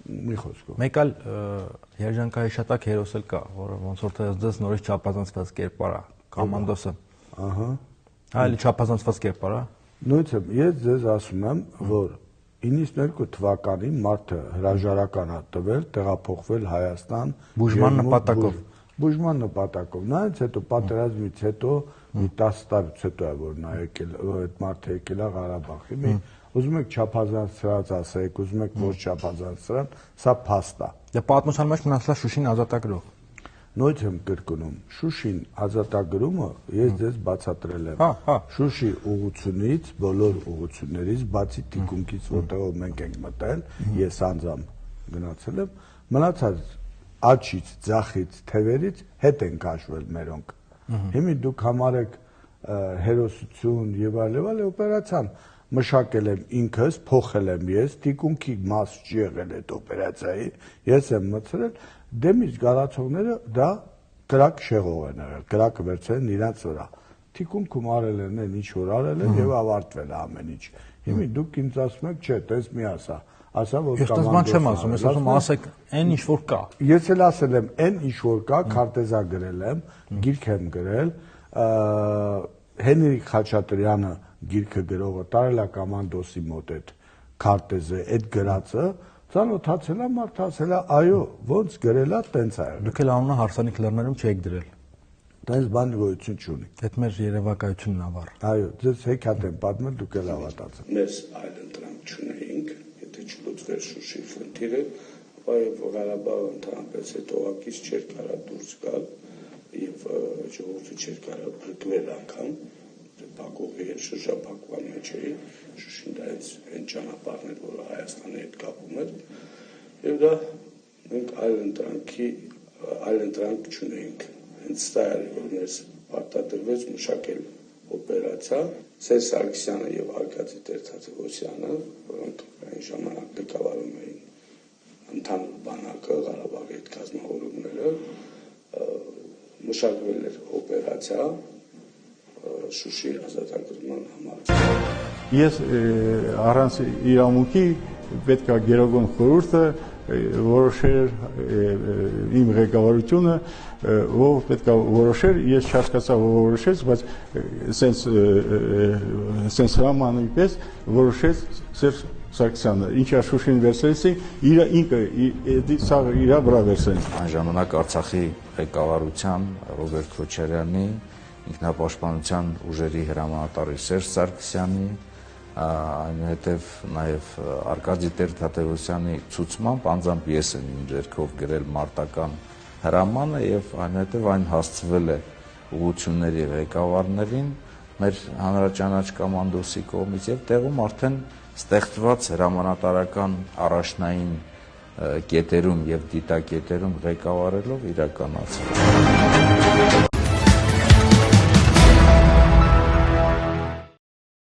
մի խոսքով։ Մեկ այլ երջանկահիշատակ հերոս էլ կա, որը ոնց որ թե դες նորից չափազանցված կերպար է, Կոմանդոսը։ Ահա։ Այլ չափազանցված կերպար է։ Նույնիսկ ես ձեզ ասում եմ, որ 92 թվականին մարդը հրաժարական է տվել տեղափոխվել Հայաստան բուժման նպատակով։ Բուժման նպատակով։ Նայած հետո պատերազմից հետո մի 10 տարուց հետո է որ նա եկել, այդ մարդը եկել է Ղարաբաղի։ Մի ուզում եք չափազանցած ասեք, ուզում եք ոչ չափազանցրան, սա փաստ է։ Դե պատմության մեջ մնացել է Շուշին ազատագրող։ Նույնիսկ եմ կրկնում, Շուշին ազատագրումը ես ձեզ բացատրել եմ։ Շուշի ուղղությունից, բոլոր ուղղություններից, բացի թիկունքից, որտեղով մենք ենք մտել, ես անձամբ գնացել եմ, մնացած աչից, ձախից, թևերից հետ են քաշվել մերոնք։ Հիմա դուք համարեք հերոսություն եւ այլ օպերացիան մշակել եմ ինքս, փոխել եմ ես, թիկունքի մաս չի եղել այդ օպերացիայի, ես եմ մտցրել, դեմից գալացողները դա կրակ շեղող են եղել, կրակը վերցրել իրանց վրա։ Թիկունքում արել են այն ինչ որ արել են եւ ավարտվել է ամեն ինչ։ Հիմա դուք ինձ ասում եք, չէ, տես մի ասա որ Ես բան չեմ ասում, ես ասում ասեք այն ինչ որ կա։ Ես էլ ասել եմ այն ինչ որ կա, քարտեզա գրել եմ, գիրք եմ գրել, Հենրիկ Խաչատրյանը գիրքը գրողը տարել է Կոմանդոսի մոտ այդ քարտեզը, այդ գրածը, ծանոթացել է մարդը ասել է, այո, ոնց գրել է, տենց է եղել։ Դուք էլ անունը հարսանիք լեռներում չեք դրել։ Տենց բան գոյություն չունի։ Այդ մեր երևակայությունն է վառ։ Այո, ձեզ հեքիաթ եմ պատմել, դուք էլ հավատացեք։ Մեզ այլ ընտրանք չունեինք, եթե չլուծվեր Շուշի խնդիրը, ապա եւ Ղարաբաղը ընդհանրապես այդ օղակից չէր կարա դուրս գալ եւ ժողովուրդը չէր կարա փրկվել անգամ Բաքուի շրջափակման մեջ էի, Շուշին դա այն ճանապարհն էր, որը Հայաստանի հետ կապում էր, եւ դա մենք այլ ընտրանք չունեինք։ Հենց դա էր, որ մեզ պարտադրվեց մշակել օպերացիա, Սերժ Սարգսյանը եւ Արկադի Տեր-Թադևոսյանը, որոնք այն ժամանակ ղեկավարում էին ընդհանուր բանակը, Ղարաբաղի այդ կազմավորումները, մշակվել էր օպերացիա Շուշի ազատագրման համար։ Ես առանց իրավունքի պետք է գերագույն խորհուրդը որոշեր իմ ղեկավարությունը, ով պետք է որոշեր, ես չհասկացա ով որոշեց, բայց սենց հրամանի պես որոշեց Սերժ Սարգսյանը, ինչա Շուշին վերցրեցի, ինքը սաղը իրա վրա վերցրեց։ Այն ժամանակ Արցախի ղեկավարության Ռոբերտ Քոչարյանի, ինքնապաշտպանության ուժերի հրամանատարի Սերժ Սարգսյանի, այնուհետև նաև Արկադի Տեր-Թադևոսյանի ցուցմամբ անձամբ ես եմ իմ ձեռքով գրել մարտական հրամանը եւ այնուհետև այն հասցվել է ուղղությունների ղեկավարներին մեր հանրաճանաչ Կոմանդոսի կողմից եւ տեղում արդեն ստեղծված հրամանատարական առաջնային կետերում եւ դիտակետերում ղեկավարելով իրականացվել։